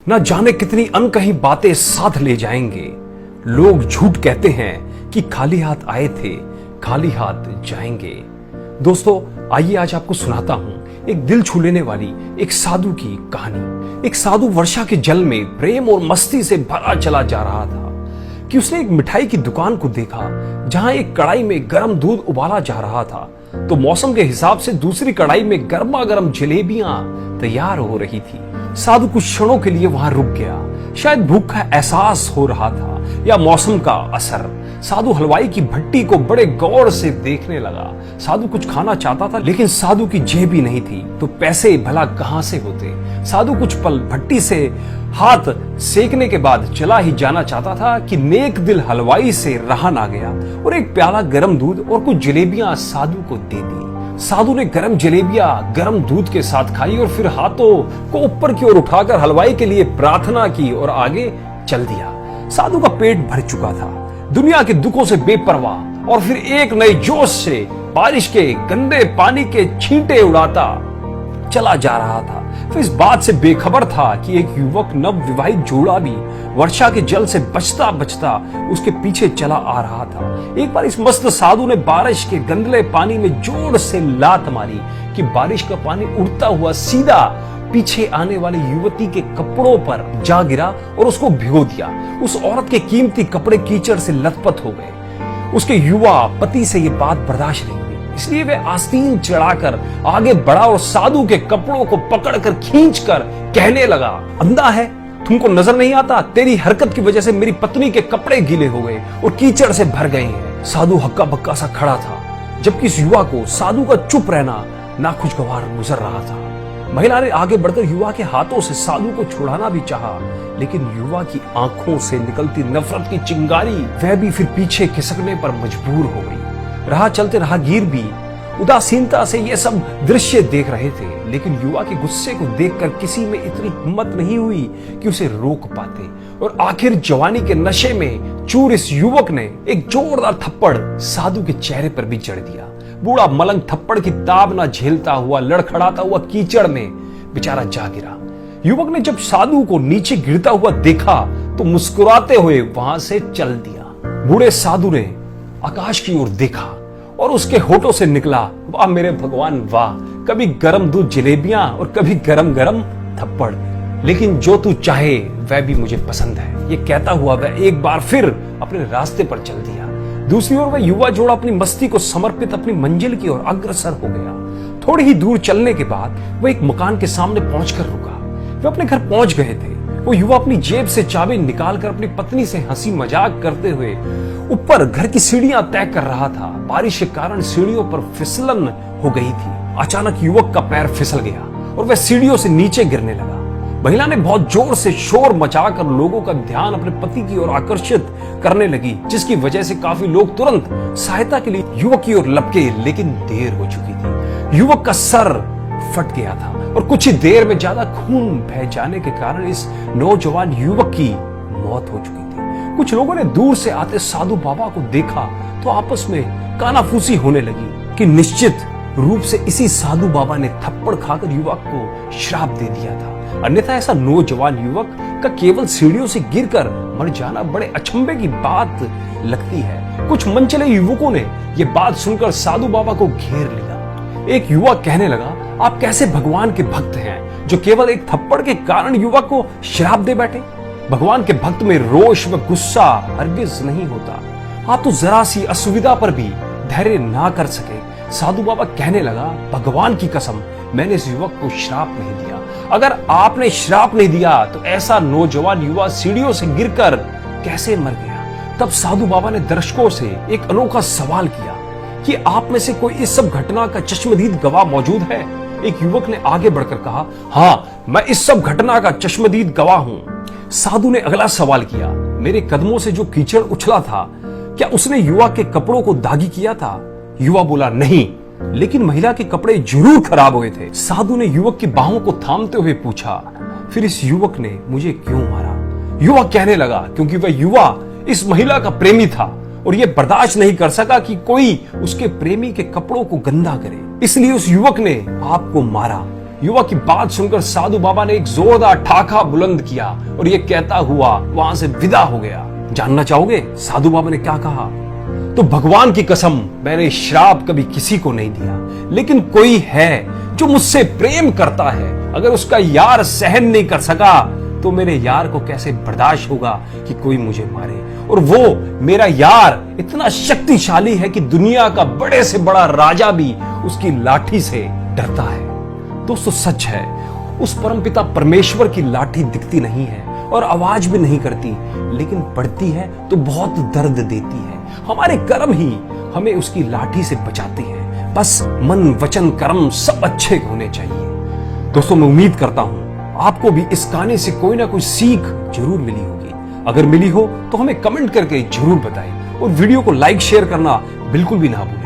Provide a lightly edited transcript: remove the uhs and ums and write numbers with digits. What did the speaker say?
ना जाने कितनी अनकही बातें साथ ले जाएंगे। लोग झूठ कहते हैं कि खाली हाथ आए थे, खाली हाथ जाएंगे। दोस्तों, आइए आज आपको सुनाता हूं एक दिल छू लेने वाली एक साधु की कहानी। एक साधु वर्षा के जल में प्रेम और मस्ती से भरा चला जा रहा था कि उसने एक मिठाई की दुकान को देखा जहां एक कढ़ाई में गर्म दूध उबाला जा रहा था, तो मौसम के हिसाब से दूसरी कढ़ाई में गर्मा गर्म जलेबियां तैयार हो रही थी। साधु कुछ क्षणों के लिए वहां रुक गया। शायद भूख का एहसास हो रहा था या मौसम का असर। साधु हलवाई की भट्टी को बड़े गौर से देखने लगा। साधु कुछ खाना चाहता था, लेकिन साधु की जेब ही नहीं थी, तो पैसे भला कहां से होते। साधु कुछ पल भट्टी से हाथ सेकने के बाद चला ही जाना चाहता था कि नेक दिल हलवाई से रहा ना गया और एक प्याला गर्म दूध और कुछ जलेबियां साधु को दे दी। साधु ने गर्म जलेबियां गर्म दूध के साथ खाई और फिर हाथों को ऊपर की ओर उठाकर हलवाई के लिए प्रार्थना की और आगे चल दिया। साधु का पेट भर चुका था, दुनिया के दुखों से बेपरवाह, और फिर एक नए जोश से बारिश के गंदे पानी के छींटे उड़ाता चला जा रहा था। फिर इस बात से बेखबर था कि एक युवक नव विवाहित जोड़ा भी वर्षा के जल से बचता बचता उसके पीछे चला आ रहा था। एक बार इस मस्त साधु ने बारिश के गंदले पानी में जोर से लात मारी कि बारिश का पानी उड़ता हुआ सीधा पीछे आने वाली युवती के कपड़ों पर जा गिरा और उसको भिगो दिया। उस औरत के कीमती कपड़े कीचड़ से लथपथ हो गए। उसके युवा पति से यह बात बर्दाश्त नहीं हुई, इसलिए वे आस्तीन चढ़ाकर आगे बढ़ा और साधु के कपड़ों को पकड़कर खींचकर कहने लगा, अंधा है, तुमको नजर नहीं आता? तेरी हरकत की वजह से मेरी पत्नी के कपड़े गीले हो गए और कीचड़ से भर गए हैं। साधु हक्का बक्का सा खड़ा था, जबकि इस युवा को साधु का चुप रहना नाखुशगवार गुजर रहा था। महिला ने आगे बढ़कर युवा के हाथों से साधु को छुड़ाना भी चाहा, लेकिन युवा की आंखों से निकलती नफरत की चिंगारी वह भी फिर पीछे खिसकने पर मजबूर हो गई। राह चलते राहगीर भी उदासीनता से ये सब दृश्य देख रहे थे, लेकिन युवा के गुस्से को देखकर किसी में इतनी हिम्मत नहीं हुई कि उसे रोक पाते। और आखिर जवानी के नशे में चूर इस युवक ने एक जोरदार थप्पड़ साधु के चेहरे पर भी जड़ दिया। बूढ़ा मलंग थप्पड़ की ताब ना झेलता हुआ लड़खड़ाता हुआ कीचड़ में बेचारा जा गिरा। युवक ने जब साधु को नीचे गिरता हुआ देखा तो मुस्कुराते हुए वहां से चल दिया। बूढ़े साधु ने आकाश की ओर देखा और उसके होठों से निकला, वाह मेरे भगवान वाह, कभी गरम दूध जलेबियां और कभी गरम गरम थप्पड़, लेकिन जो तू चाहे वह भी मुझे पसंद है। ये कहता हुआ वह एक बार फिर अपने रास्ते पर चल दिया। दूसरी ओर वह युवा जोड़ा अपनी मस्ती को समर्पित अपनी मंजिल की ओर अग्रसर हो गया। थोड़ी ही दूर चलने के बाद वह एक मकान के सामने पहुंचकर रुका। वे अपने घर पहुंच गए थे। वो युवा अपनी जेब से चाबी निकालकर अपनी पत्नी से हंसी मजाक करते हुए ऊपर घर की सीढ़ियां तय कर रहा था। बारिश के कारण सीढ़ियों पर फिसलन हो गई थी। अचानक युवक का पैर फिसल गया और वह सीढ़ियों से नीचे गिरने लगा। महिला ने बहुत जोर से शोर मचाकर लोगों का ध्यान अपने पति की ओर आकर्षित करने लगी, जिसकी वजह से काफी लोग तुरंत सहायता के लिए युवक की ओर लपके, लेकिन देर हो चुकी थी। युवक का सर फट गया था और कुछ ही देर में ज्यादा खून बह जाने के कारण इस नौजवान युवक की मौत हो चुकी थी। कुछ लोगों ने दूर से आते साधु बाबा को देखा तो आपस में कानाफूसी होने लगी कि निश्चित रूप से इसी साधु बाबा ने थप्पड़ खाकर युवक को श्राप दे दिया था, अन्यथा ऐसा नौजवान युवक का केवल सीढ़ियों से गिरकर मर जाना बड़े अचंभे की बात लगती है। कुछ मनचले युवकों ने यह बात सुनकर साधु बाबा को घेर लिया। एक युवक कहने लगा, आप कैसे भगवान के भक्त हैं जो केवल एक थप्पड़ के कारण युवक को श्राप दे बैठे? भगवान के भक्त में रोष व गुस्सा हरगिज नहीं होता। आप तो जरा सी असुविधा पर भी धैर्य ना कर सके। साधु बाबा कहने लगा, भगवान की कसम, मैंने इस युवक को श्राप नहीं दिया। अगर आपने श्राप नहीं दिया तो ऐसा नौजवान युवा सीढ़ियों से गिरकर कैसे मर गया? तब साधु बाबा ने दर्शकों से एक अनोखा सवाल किया कि आप में से कोई इस सब घटना का चश्मदीद गवाह मौजूद है? एक युवक ने आगे बढ़कर कहा, हाँ, मैं इस सब घटना का चश्मदीद गवाह हूं। साधु ने अगला सवाल किया, मेरे कदमों से जो कीचड़ उछला था, क्या उसने युवा के कपड़ों को दागी किया था? युवा बोला, नहीं, लेकिन महिला के कपड़े जरूर खराब हुए थे। साधु ने युवक की बाहों को थामते हुए पूछा, फिर इस युवक ने मुझे क्यों मारा? युवक कहने लगा, क्योंकि वह युवा इस महिला का प्रेमी था और यह बर्दाश्त नहीं कर सका कि कोई उसके प्रेमी के कपड़ों को गंदा करे, इसलिए उस युवक ने आपको मारा। युवक की बात सुनकर साधु बाबा ने एक जोरदार ठाका बुलंद किया और ये कहता हुआ वहां से विदा हो गया। जानना चाहोगे साधु बाबा ने क्या कहा? तो भगवान की कसम, मैंने श्राप कभी किसी को नहीं दिया, लेकिन कोई है जो मुझसे प्रेम करता है, अगर उसका यार सहन नहीं कर सका तो मेरे यार को कैसे बर्दाश्त होगा कि कोई मुझे मारे। और वो मेरा यार इतना शक्तिशाली है कि दुनिया का बड़े से बड़ा राजा भी उसकी लाठी से डरता है। दोस्तों सच है, उस परमपिता परमेश्वर की लाठी दिखती नहीं है और आवाज भी नहीं करती, लेकिन पड़ती है तो बहुत दर्द देती है। हमारे कर्म ही हमें उसकी लाठी से बचाते हैं। बस मन वचन कर्म सब अच्छे होने चाहिए। दोस्तों मैं उम्मीद करता हूं आपको भी इस कहानी से कोई ना कोई सीख जरूर मिली होगी। अगर मिली हो तो हमें कमेंट करके जरूर बताएं और वीडियो को लाइक शेयर करना बिल्कुल भी ना भूलें।